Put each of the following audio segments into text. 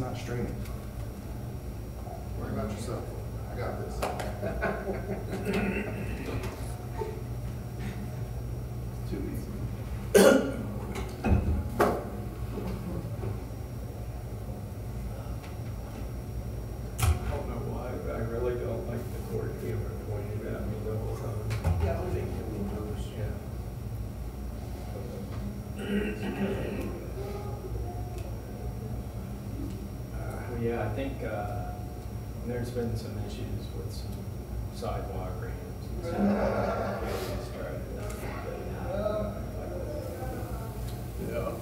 not streaming. Worry about yourself. I got this. Too easy. I don't know why, but I really don't like the cord camera pointing at me the whole time. Yeah, I think it will notice. Well, yeah, I think there's been some issues with some sidewalk ramps and stuff. Just try to not get it out. Yeah.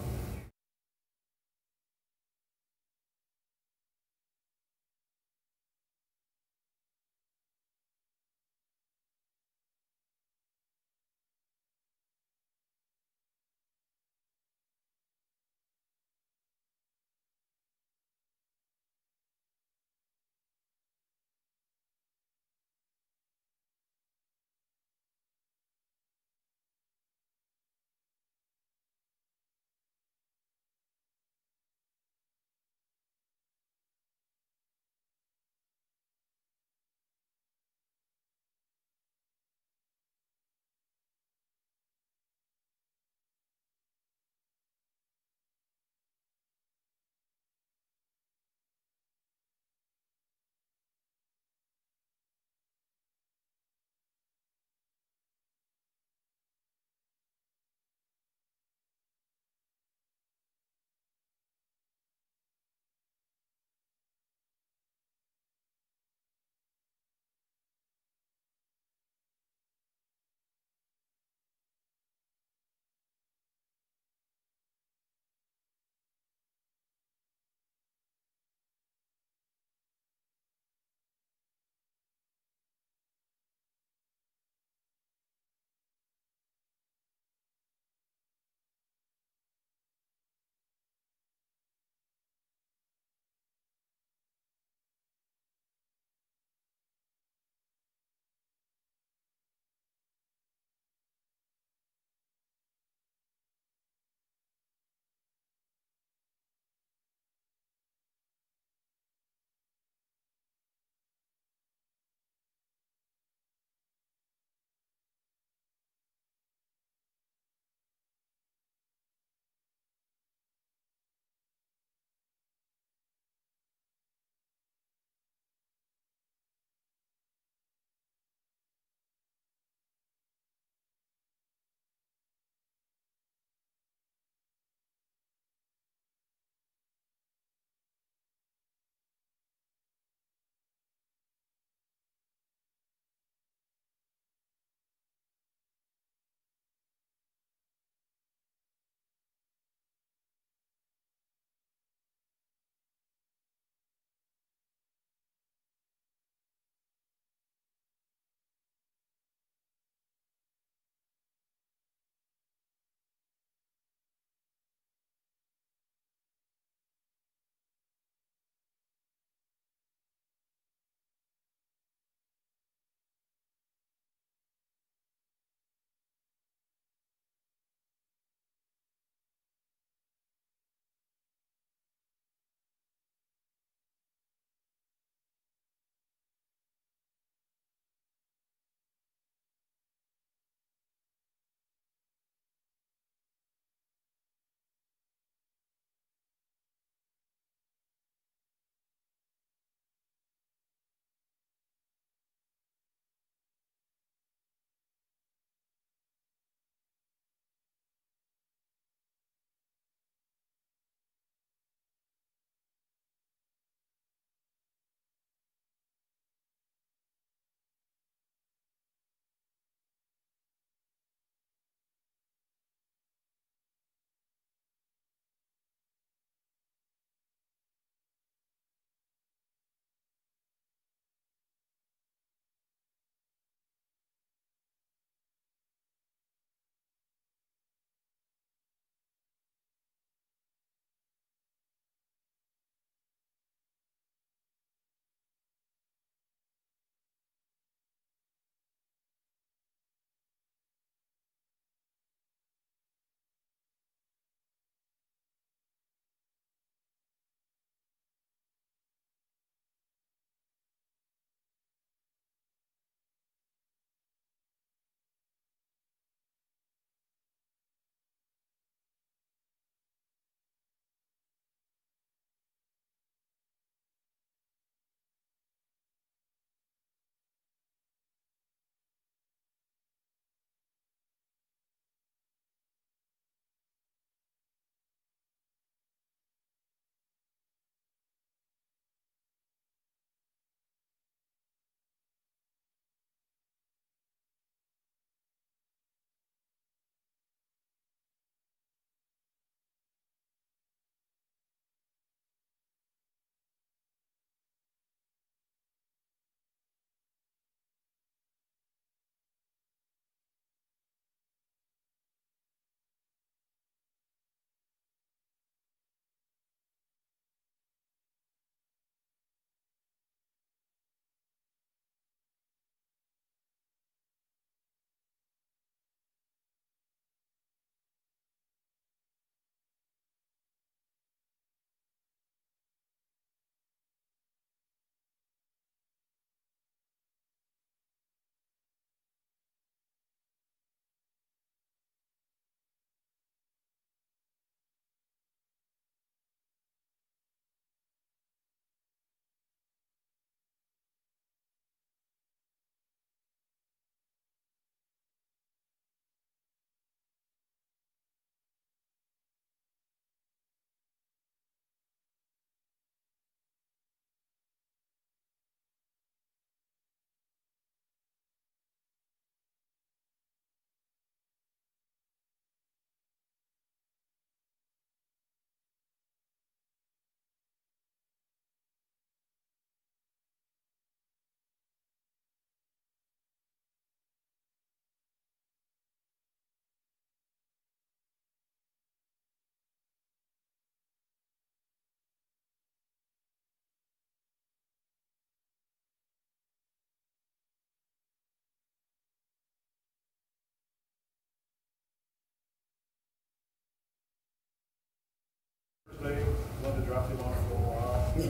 We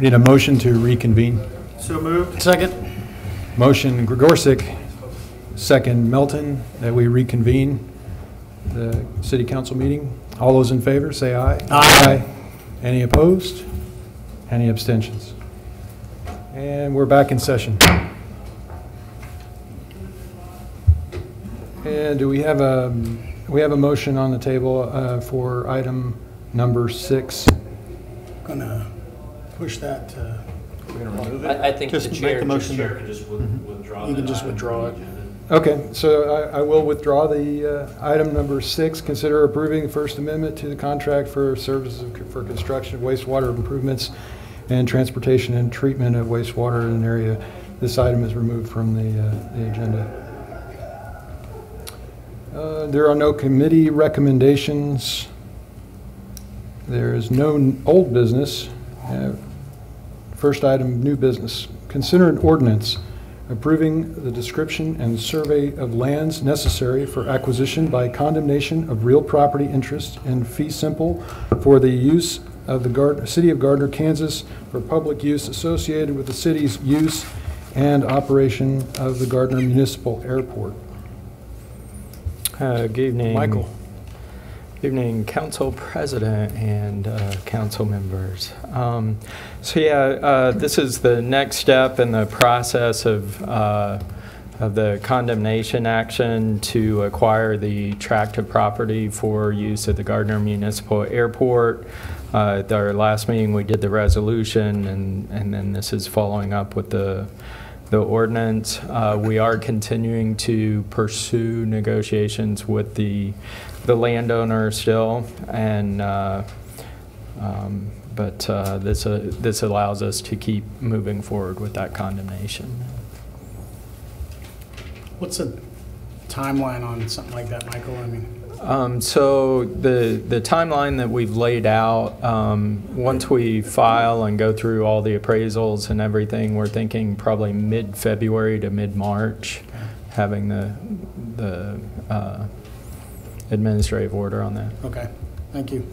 need a motion to reconvene. So moved. Second. Motion Gregorczyk, second Melton, that we reconvene the city council meeting. All those in favor, say aye. Aye. Any opposed? Any abstentions? And we're back in session. And do we have a motion on the table for item number 6? Gonna push that to, I think the Just make chair, the motion. could just withdraw. You can that just item withdraw from the it. agenda. Okay, so I will withdraw the item number 6. Consider approving the First Amendment to the contract for services for construction of wastewater improvements and transportation and treatment of wastewater in an area. This item is removed from the agenda. There are no committee recommendations. There is no old business. First item, new business. Consider an ordinance approving the description and survey of lands necessary for acquisition by condemnation of real property interest in fee simple for the use of the City of Gardner, Kansas, for public use associated with the city's use and operation of the Gardner Municipal Airport. Good evening. Michael. Good evening, Council President and council members. This is the next step in the process of the condemnation action to acquire the tract of property for use at the Gardner Municipal Airport. At our last meeting, we did the resolution, and then this is following up with the ordinance. We are continuing to pursue negotiations with the landowner still, and but this allows us to keep moving forward with that condemnation. what's a timeline on something like that, Michael? I mean, So the timeline that we've laid out, once we file and go through all the appraisals and everything, we're thinking probably mid-February to mid-March, having the administrative order on that. okay, thank you.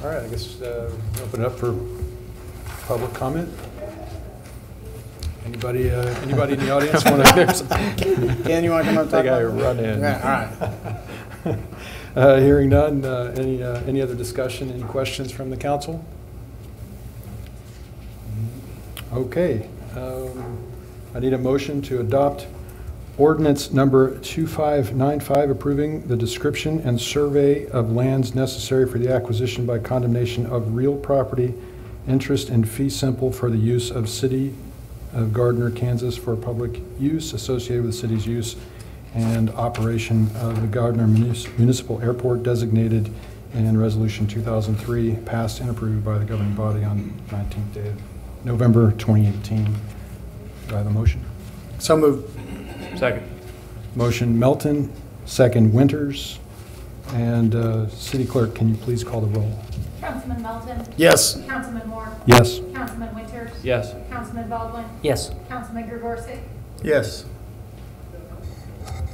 All right, I guess open it up for public comment. Anybody in the audience want to? Dan, you want to come up and talk They gotta about it? run in. Yeah, all right. Hearing none, any other discussion, any questions from the council? Okay, I need a motion to adopt ordinance number 2595, approving the description and survey of lands necessary for the acquisition by condemnation of real property interest in fee simple for the use of City of Gardner, Kansas, for public use associated with the city's use and operation of the Gardner Municipal Airport designated in Resolution 2003, passed and approved by the governing body on 19th day of November 2018. Do I have a motion? So moved. Second. Motion Melton, second Winters. And City Clerk, can you please call the roll? Councilman Melton. Yes. Councilman Moore. Yes. Councilman Winters. Yes. Councilman Baldwin. Yes. Councilman Gregorczyk. Yes.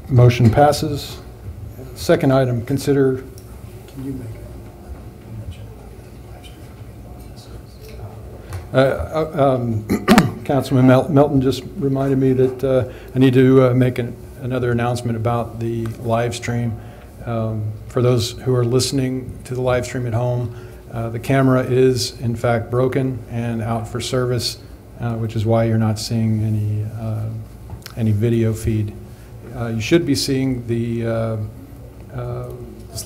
Motion passes. Second item, consider, Can you make Councilman Melton just reminded me that I need to make another announcement about the live stream. For those who are listening to the live stream at home, the camera is in fact broken and out for service, which is why you're not seeing any video feed. You should be seeing the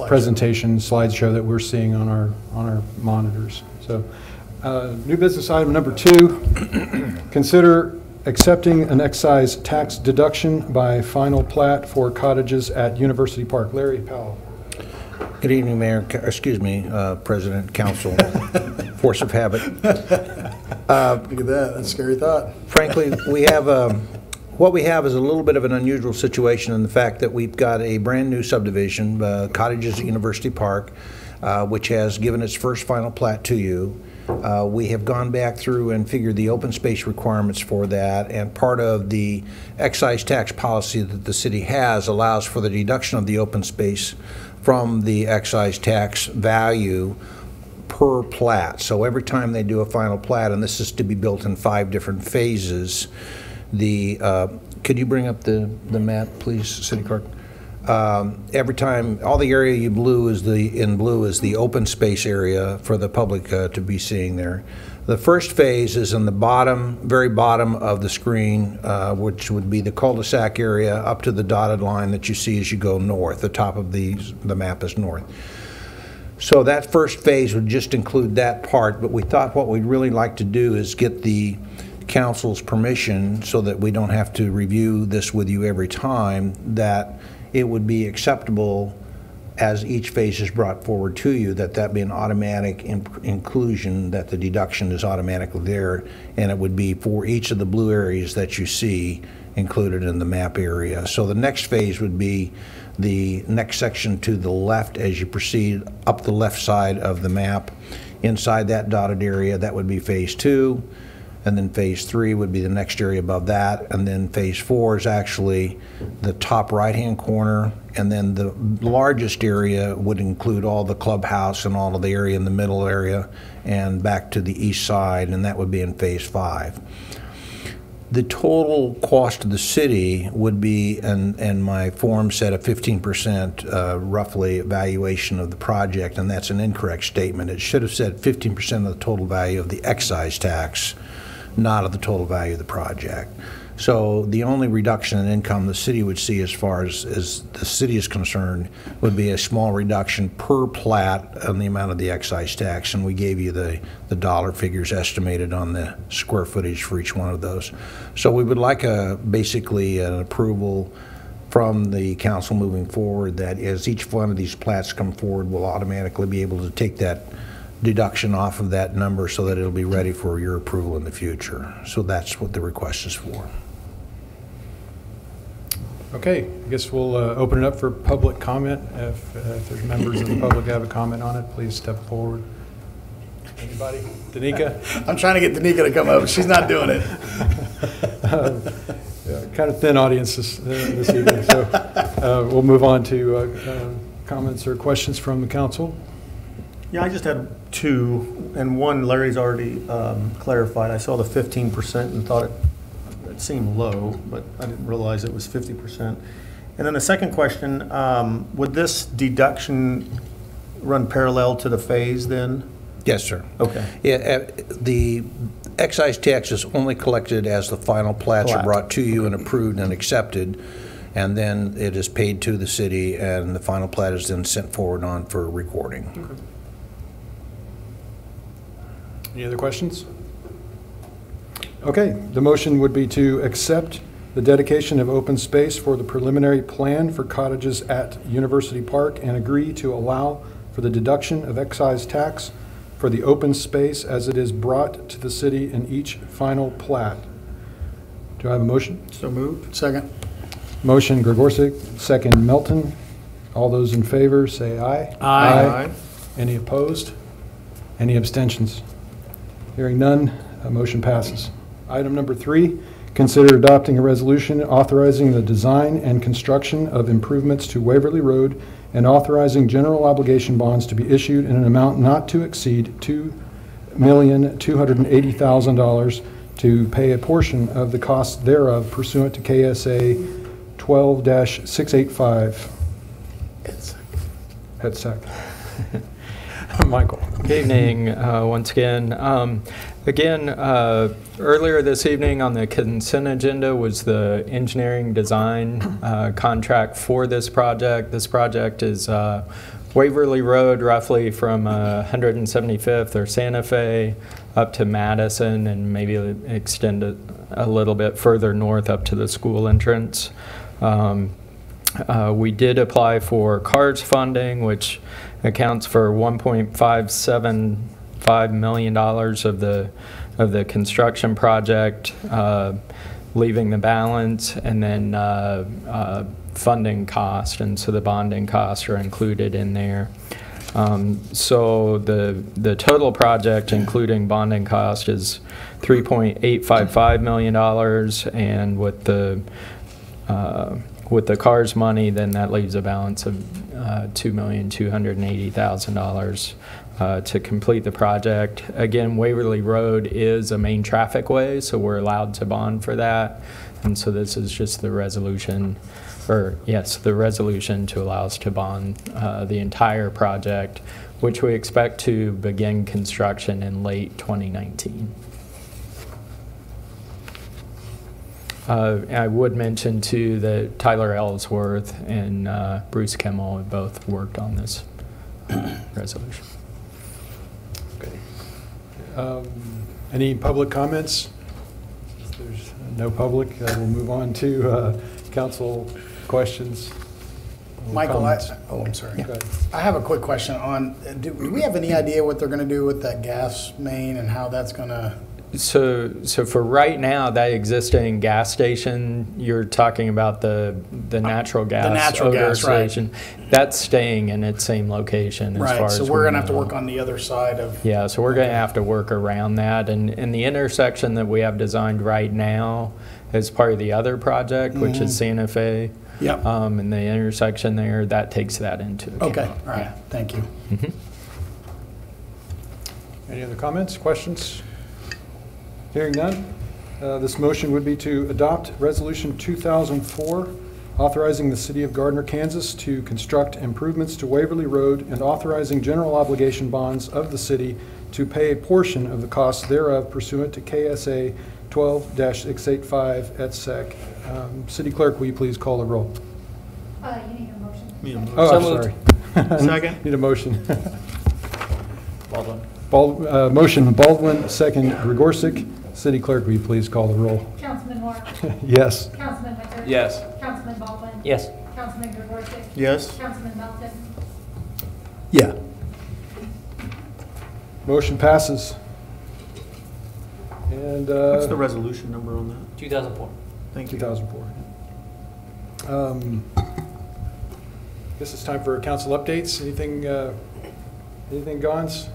presentation slideshow that we're seeing on our monitors. So, new business item number 2, consider accepting an excise tax deduction by final plat for cottages at University Park. Larry Powell. Good evening, Mayor, President, Council, force of habit. Look at that. That's a scary thought. Frankly, we have what we have is a little bit of an unusual situation in the fact that we've got a brand new subdivision, Cottages at University Park, which has given its first final plat to you. We have gone back through and figured the open space requirements for that, and part of the excise tax policy that the city has allows for the deduction of the open space from the excise tax value per plat. So every time they do a final plat, and this is to be built in 5 different phases, could you bring up the map, please, City Clerk? Every time, all the area in blue is the open space area for the public to be seeing there. The first phase is in the bottom, very bottom of the screen, which would be the cul-de-sac area up to the dotted line that you see as you go north. The top of the map is north. So that first phase would just include that part, but we thought what we'd really like to do is get the council's permission so that we don't have to review this with you every time, that it would be acceptable as each phase is brought forward to you, that be an automatic inclusion, that the deduction is automatically there, and it would be for each of the blue areas that you see included in the map area. So the next phase would be the next section to the left as you proceed up the left side of the map. Inside that dotted area, that would be phase 2. And then phase 3 would be the next area above that. And then phase 4 is actually the top right-hand corner. And then the largest area would include all the clubhouse and all of the area in the middle area and back to the east side, and that would be in phase 5. The total cost to the city would be, and my form said a 15% roughly valuation of the project, and that's an incorrect statement. It should have said 15% of the total value of the excise tax, not of the total value of the project. So the only reduction in income the city would see, as far as the city is concerned, would be a small reduction per plat on the amount of the excise tax, and we gave you the dollar figures estimated on the square footage for each one of those. So we would like basically an approval from the council moving forward that as each one of these plats come forward, we'll automatically be able to take that deduction off of that number so that it'll be ready for your approval in the future. So that's what the request is for. Okay, I guess we'll open it up for public comment. If there's members of the public that have a comment on it, please step forward. Anybody? Danica? I'm trying to get Danica to come over. She's not doing it. Kind of thin audience this evening, so we'll move on to comments or questions from the council. Yeah, I just had 2, and one Larry's already clarified. I saw the 15% and thought it seemed low, but I didn't realize it was 50%. And then the second question, would this deduction run parallel to the phase then? Yes, sir. Okay. Yeah, the excise tax is only collected as the final plats are brought to you and approved and accepted, and then it is paid to the city, and the final plat is then sent forward on for recording. Okay. Any other questions? Okay, the motion would be to accept the dedication of open space for the preliminary plan for cottages at University Park and agree to allow for the deduction of excise tax for the open space as it is brought to the city in each final plat. Do I have a motion? So moved. Second. Motion Gregorczyk, second Melton. All those in favor say aye. Aye. Any opposed? Any abstentions? Hearing none, motion passes. Item number 3, consider adopting a resolution authorizing the design and construction of improvements to Waverly Road and authorizing general obligation bonds to be issued in an amount not to exceed $2,280,000 to pay a portion of the costs thereof pursuant to KSA 12-685. Headsack. Michael. Good evening, once again. Earlier this evening on the consent agenda was the engineering design contract for this project. This project is Waverly Road, roughly from 175th or Santa Fe up to Madison, and maybe extend it a little bit further north up to the school entrance. We did apply for CARS funding, which accounts for $1.575 million of the construction project, leaving the balance, and then funding cost, and so the bonding costs are included in there. So the total project, including bonding cost, is $3.855 million, and with the CARS money, then that leaves a balance of $2,280,000 to complete the project. Again, Waverly Road is a main traffic way, so we're allowed to bond for that. And so this is just the resolution, the resolution to allow us to bond the entire project, which we expect to begin construction in late 2019. I would mention too that Tyler Ellsworth and Bruce Kimmel have both worked on this resolution. Okay. Any public comments? If there's no public, we'll move on to council questions. Michael, Comments? I'm sorry. Go ahead. I have a quick question on, do we have any idea what they're going to do with that gas main and how that's going to? So for right now, that existing gas station, you're talking about the natural gas odor station, that's staying in its same location as far Right, as so we're going to have to work on the other side of. Yeah, so we're going to have to work around that. And the intersection that we have designed right now is part of the other project, which is Santa Fe. Yep. And the intersection there, that takes that into account. Okay, all right, thank you. Mhm. Any other comments, questions? Hearing none, this motion would be to adopt Resolution 2004, authorizing the City of Gardner, Kansas to construct improvements to Waverly Road and authorizing general obligation bonds of the city to pay a portion of the costs thereof pursuant to KSA 12-685 et sec. City Clerk, will you please call the roll? You need a motion. Oh, I'm So sorry. Second. Need a motion. Baldwin. Motion Baldwin, second Gregorczyk. City Clerk, will you please call the roll? Councilman Moore. Yes. Councilman Winter. Yes. Councilman Baldwin. Yes. Councilman Gregorczyk. Yes. Councilman Melton. Yeah. Motion passes. And What's the resolution number on that? 2004. Thank you. 2004. This is time for council updates. Anything Gons?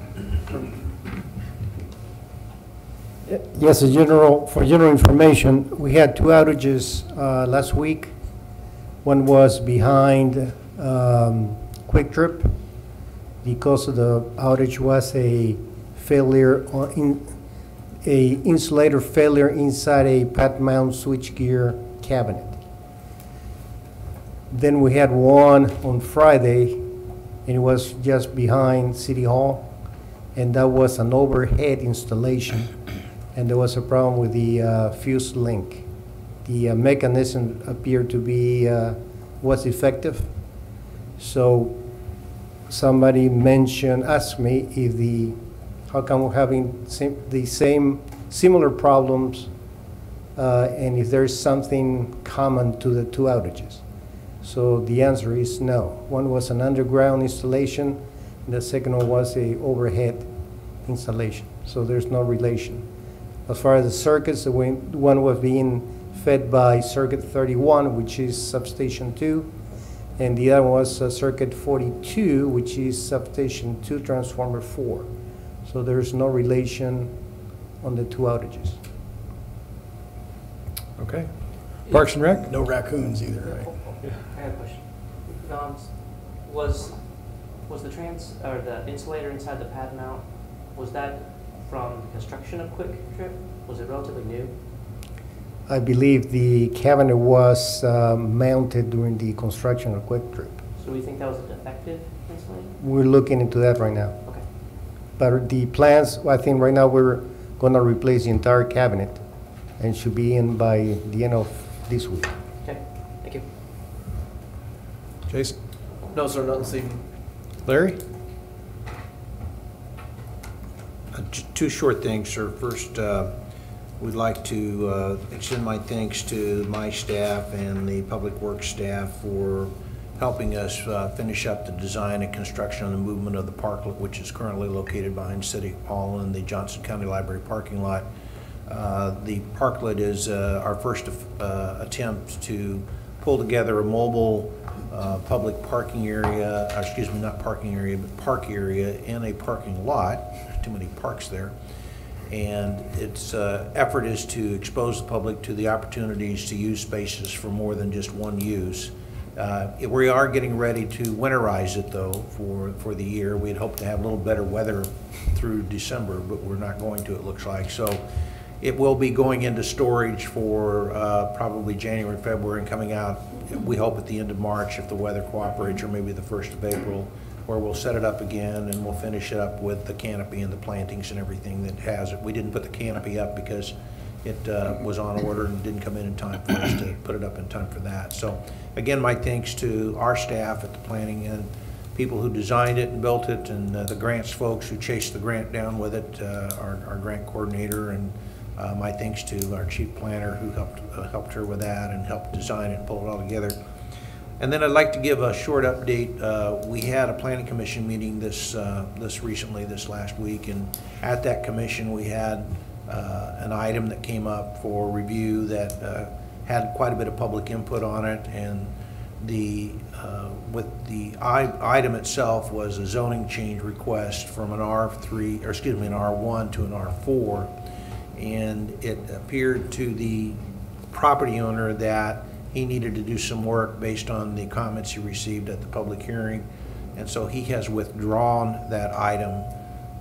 Yes, for general information, we had two outages last week. One was behind Quick Trip because of the outage was a failure a insulator failure inside a pad mount switchgear cabinet. Then we had one on Friday, and it was just behind City Hall, and that was an overhead installation, and there was a problem with the fuse link. The mechanism appeared to be was effective, so somebody asked me if how come we're having similar problems, and if there's something common to the two outages. So the answer is no. One was an underground installation, and the second one was a overhead installation. So there's no relation. As far as the circuits, one was being fed by circuit 31, which is substation 2, and the other was circuit 42, which is substation 2, transformer 4. So there's no relation on the two outages. Okay. Parks and Rec? No raccoons either, right? I have a question. Was the insulator inside the pad mount, was that from the construction of Quick Trip? Was it relatively new? I believe the cabinet was mounted during the construction of Quick Trip. So we think that was a defective insulator? We're looking into that right now. Okay. But the plans, I think right now we're going to replace the entire cabinet and should be in by the end of this week. Okay, thank you. Jason? No, sir, nothing this evening. Larry? Two short things, sir. First, we'd like to extend my thanks to my staff and the Public Works staff for helping us finish up the design and construction and the movement of the parklet, which is currently located behind City Hall in the Johnson County Library parking lot. The parklet is our first attempt to pull together a mobile public parking area, or excuse me, not parking area, but park area in a parking lot. There's too many parks there. And its effort is to expose the public to the opportunities to use spaces for more than just one use. We are getting ready to winterize it, though, for the year. We'd hoped to have a little better weather through December, but we're not going to, it looks like. So it will be going into storage for probably January, February, and coming out, we hope, at the end of March if the weather cooperates, or maybe the 1st of April, where we'll set it up again and we'll finish it up with the canopy and the plantings and everything that has it. We didn't put the canopy up because it was on order and didn't come in time for us to put it up in time for that. So again, my thanks to our staff at the planning and people who designed it and built it, and the grants folks who chased the grant down with it, our grant coordinator, and my thanks to our chief planner who helped her with that and helped design it and pull it all together. And then I'd like to give a short update. We had a planning commission meeting this last week, and at that commission we had an item that came up for review that had quite a bit of public input on it, and with the item itself was a zoning change request from an R3, or excuse me, an R1 to an R4, and it appeared to the property owner that he needed to do some work based on the comments he received at the public hearing, and so he has withdrawn that item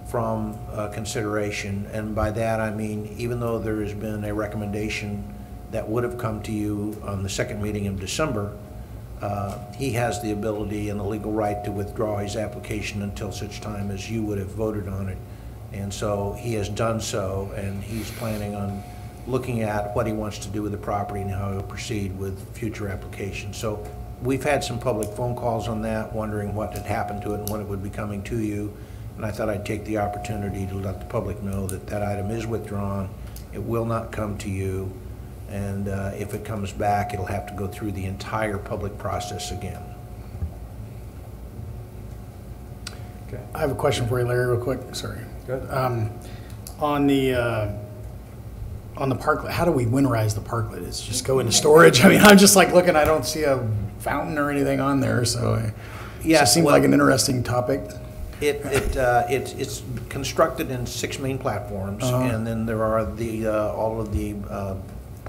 from consideration. And by that I mean, even though there has been a recommendation that would have come to you on the second meeting in December, he has the ability and the legal right to withdraw his application until such time as you would have voted on it. And so he has done so, and he's planning on looking at what he wants to do with the property and how he'll proceed with future applications. So we've had some public phone calls on that, wondering what had happened to it and when it would be coming to you. And I thought I'd take the opportunity to let the public know that that item is withdrawn. It will not come to you. And if it comes back, it'll have to go through the entire public process again. Okay. I have a question for you, Larry, real quick. Sorry. Good. On the parklet, how do we winterize the parklet? It's just go into storage? I mean, I'm just like looking, I don't see a fountain or anything on there, so it just seems like an interesting topic. It's constructed in 6 main platforms, and then there are all of the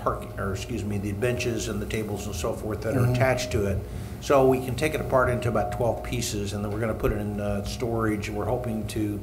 the benches and the tables and so forth that are attached to it. So we can take it apart into about 12 pieces, and then we're going to put it in storage. We're hoping to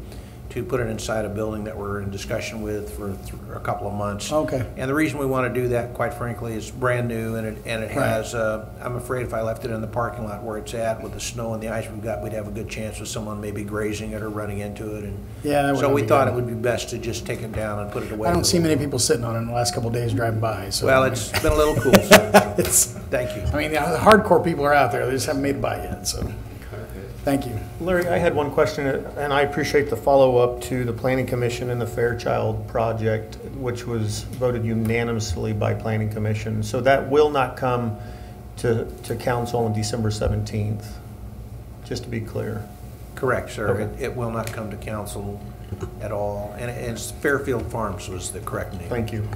put it inside a building that we're in discussion with for a couple of months. Okay. And the reason we want to do that, quite frankly, is brand new, and it has, I'm afraid if I left it in the parking lot where it's at with the snow and the ice we've got, we'd have a good chance of someone maybe grazing it or running into it. And yeah, so we thought it would be best to just take it down and put it away. I don't see many people sitting on it in the last couple of days driving by. So well, it's been a little cool. So thank you. I mean, the hardcore people are out there. They just haven't made it by yet, so. Thank you. Larry, I had one question, and I appreciate the follow-up to the Planning Commission and the Fairchild project, which was voted unanimously by Planning Commission. So that will not come to council on December 17th, just to be clear. Correct, sir. Okay. It will not come to council at all. And it's Fairfield Farms was the correct name. Thank you.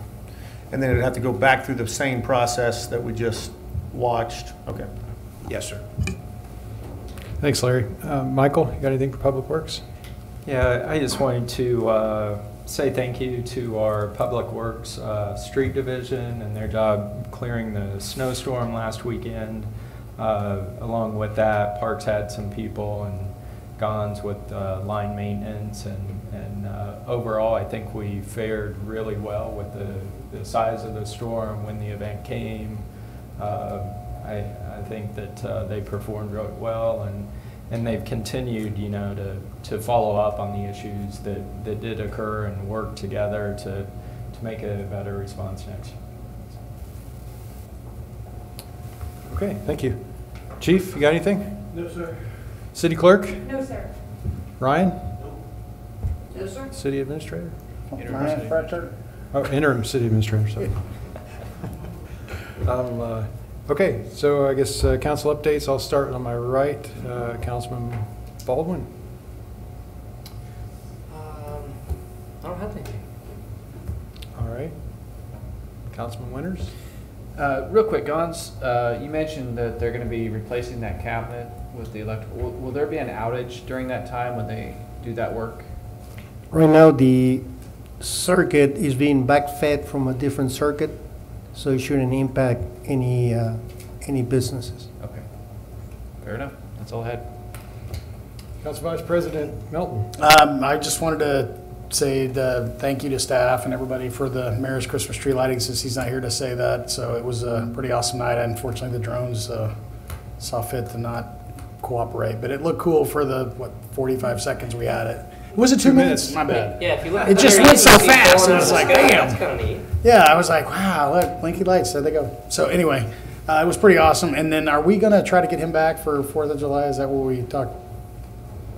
And then it'd have to go back through the same process that we just watched. Okay. Yes, sir. Thanks, Larry. Michael, you got anything for Public Works? Yeah, I just wanted to say thank you to our Public Works Street Division and their job clearing the snowstorm last weekend. Along with that, Parks had some people and Gons with line maintenance, and overall I think we fared really well with the size of the storm when the event came. I think that they performed really well, and they've continued, to follow up on the issues that did occur and work together to make a better response next year. Okay, thank you. Chief, you got anything? No, sir. City Clerk? No, sir. Ryan? No, sir. City Administrator? Interim Oh, Interim City Administrator, sorry. Okay, so I guess council updates. I'll start on my right. Councilman Baldwin. I don't have anything. All right. Councilman Winters. Real quick, Gons, you mentioned that they're going to be replacing that cabinet with the electrical. Will there be an outage during that time when they do that work? Right now, the circuit is being backfed from a different circuit, so it shouldn't impact any businesses. Okay. Fair enough. That's all I had. Council Vice President Melton. I just wanted to say thank you to staff and everybody for the mayor's Christmas tree lighting, since he's not here to say that. So it was a pretty awesome night. Unfortunately, the drones saw fit to not cooperate, but it looked cool for the 45 seconds we had it. Was it 2 minutes? My bad. Yeah, if you look. It just went so fast. I was like, damn. That's kind of neat. Yeah, I was like, wow, look, blinky lights, there they go. So anyway, it was pretty awesome. And then are we going to try to get him back for 4th of July? Is that what we talked?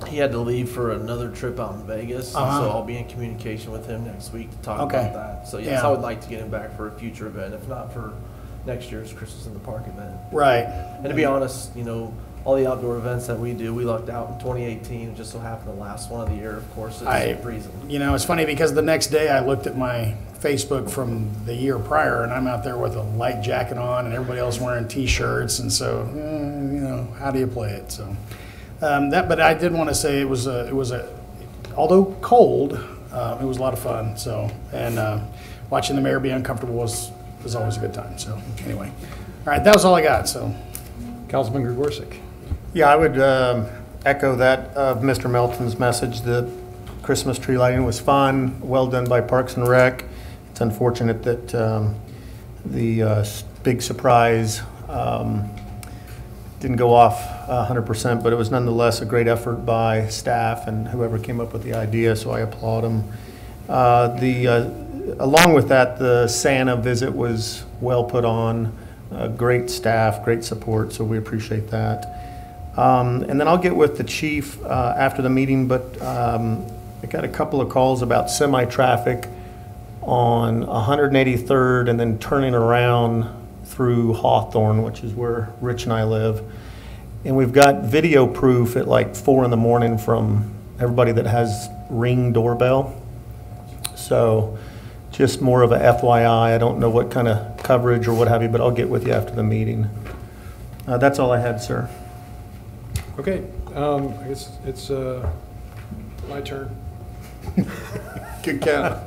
He had to leave for another trip out in Vegas, and so I'll be in communication with him next week to talk about that. So yes, Yeah. I would like to get him back for a future event, if not for next year's Christmas in the Park event. Right. And to be honest, all the outdoor events that we do, we lucked out in 2018. It just so happened the last one of the year, of course, is freezing. It's funny because the next day I looked at my Facebook from the year prior, and I'm out there with a light jacket on, and everybody else wearing T-shirts, and so how do you play it? So but I did want to say it was although cold, it was a lot of fun. So watching the mayor be uncomfortable was always a good time. So anyway, all right, that was all I got. So Councilman Gregorczyk. Yeah, I would echo that of Mr. Melton's message. The Christmas tree lighting was fun, well done by Parks and Rec. It's unfortunate that the big surprise didn't go off 100%, but it was nonetheless a great effort by staff and whoever came up with the idea, so I applaud them. Along with that, the Santa visit was well put on, great staff, great support, so we appreciate that. And then I'll get with the chief after the meeting, but I got a couple of calls about semi-traffic on 183rd and then turning around through Hawthorne, which is where Rich and I live. And we've got video proof at like 4 in the morning from everybody that has Ring doorbell. So just more of a FYI. I don't know what kind of coverage or what have you, but I'll get with you after the meeting. That's all I had, sir. Okay, I guess it's my turn. good count.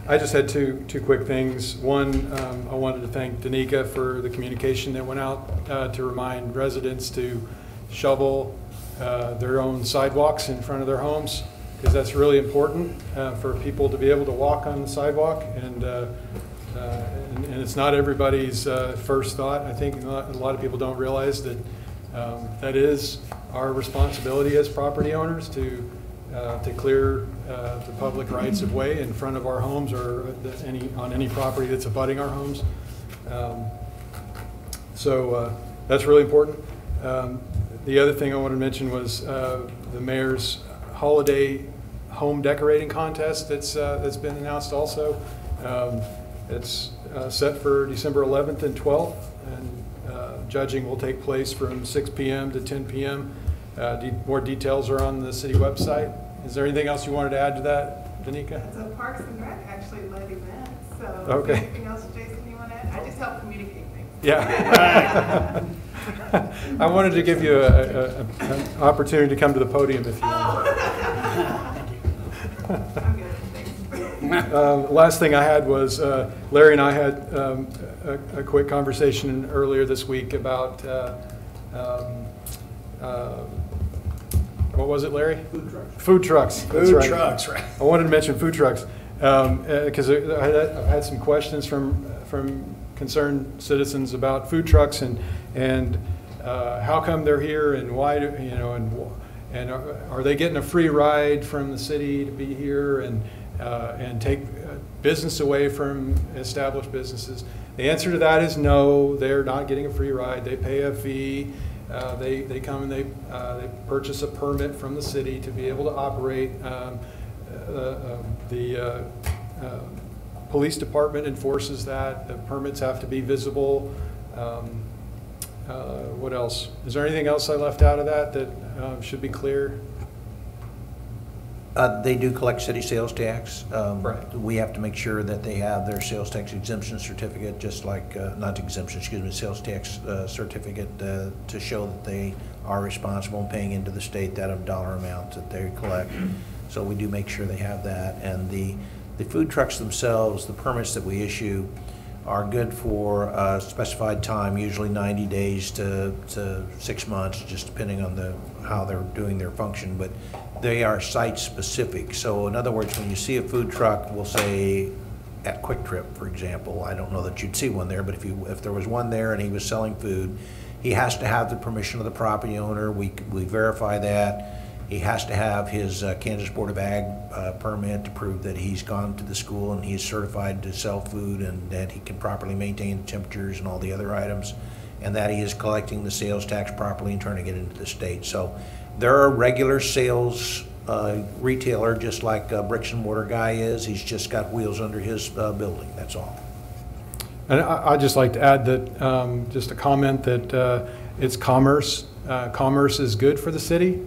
I just had two quick things. One, I wanted to thank Danica for the communication that went out to remind residents to shovel their own sidewalks in front of their homes, because that's really important for people to be able to walk on the sidewalk, and it's not everybody's first thought. I think a lot of people don't realize that that is our responsibility as property owners to clear the public rights of way in front of our homes or on any property that's abutting our homes. So that's really important. The other thing I wanted to mention was the mayor's holiday home decorating contest that's been announced also. It's set for December 11th and 12th, and judging will take place from 6 p.m. to 10 p.m. More details are on the city website. Is there anything else you wanted to add to that, Danica? So Parks and Rec actually led events, so okay. Anything else, Jason, you want to add? I just help communicate things. Yeah. I wanted to give you an opportunity to come to the podium if you want. I'm good, thanks. Last thing I had was Larry and I had a quick conversation earlier this week about what was it, Larry? Food trucks. Food trucks. That's Food trucks, right. I wanted to mention food trucks because I had some questions from concerned citizens about food trucks and how come they're here and why do, and are they getting a free ride from the city to be here and take business away from established businesses? The answer to that is no. They're not getting a free ride. They pay a fee. They come and they purchase a permit from the city to be able to operate. The police department enforces that. The permits have to be visible. What else? Is there anything else I left out of that should be clear? They do collect city sales tax. Right. We have to make sure that they have their sales tax exemption certificate, just like, not exemption, excuse me, sales tax certificate to show that they are responsible in paying into the state that dollar amount that they collect. So we do make sure they have that. And the food trucks themselves, the permits that we issue, are good for a specified time, usually 90 days to 6 months, just depending on how they're doing their function. But they are site specific. So in other words, when you see a food truck, we'll say at Quick Trip, for example, I don't know that you'd see one there, but if there was one there and he was selling food, he has to have the permission of the property owner. We verify that. He has to have his Kansas Board of Ag permit to prove that he's gone to the school and he's certified to sell food and that he can properly maintain temperatures and all the other items, and that he is collecting the sales tax properly and turning it into the state. So they're a regular sales retailer, just like a bricks and mortar guy is. He's just got wheels under his building, that's all. And I'd just like to add that, just a comment that it's commerce. Commerce is good for the city.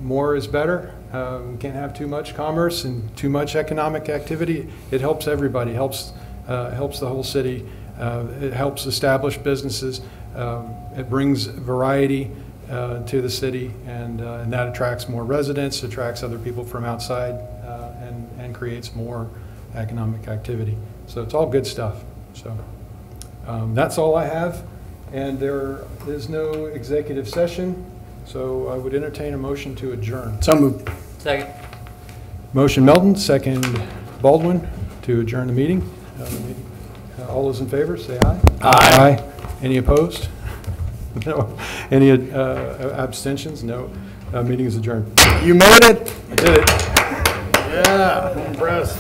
More is better. We can't have too much commerce and too much economic activity. It helps everybody, helps the whole city. It helps establish businesses. It brings variety to the city, and that attracts more residents, attracts other people from outside, and creates more economic activity. So it's all good stuff. So that's all I have, and there is no executive session, so I would entertain a motion to adjourn. So moved. Second. Motion Melton, second Baldwin, to adjourn the meeting. All those in favor, say aye. Aye. Any opposed? No. Any abstentions? No. Meeting is adjourned. You made it? I did it. Yeah, I'm impressed.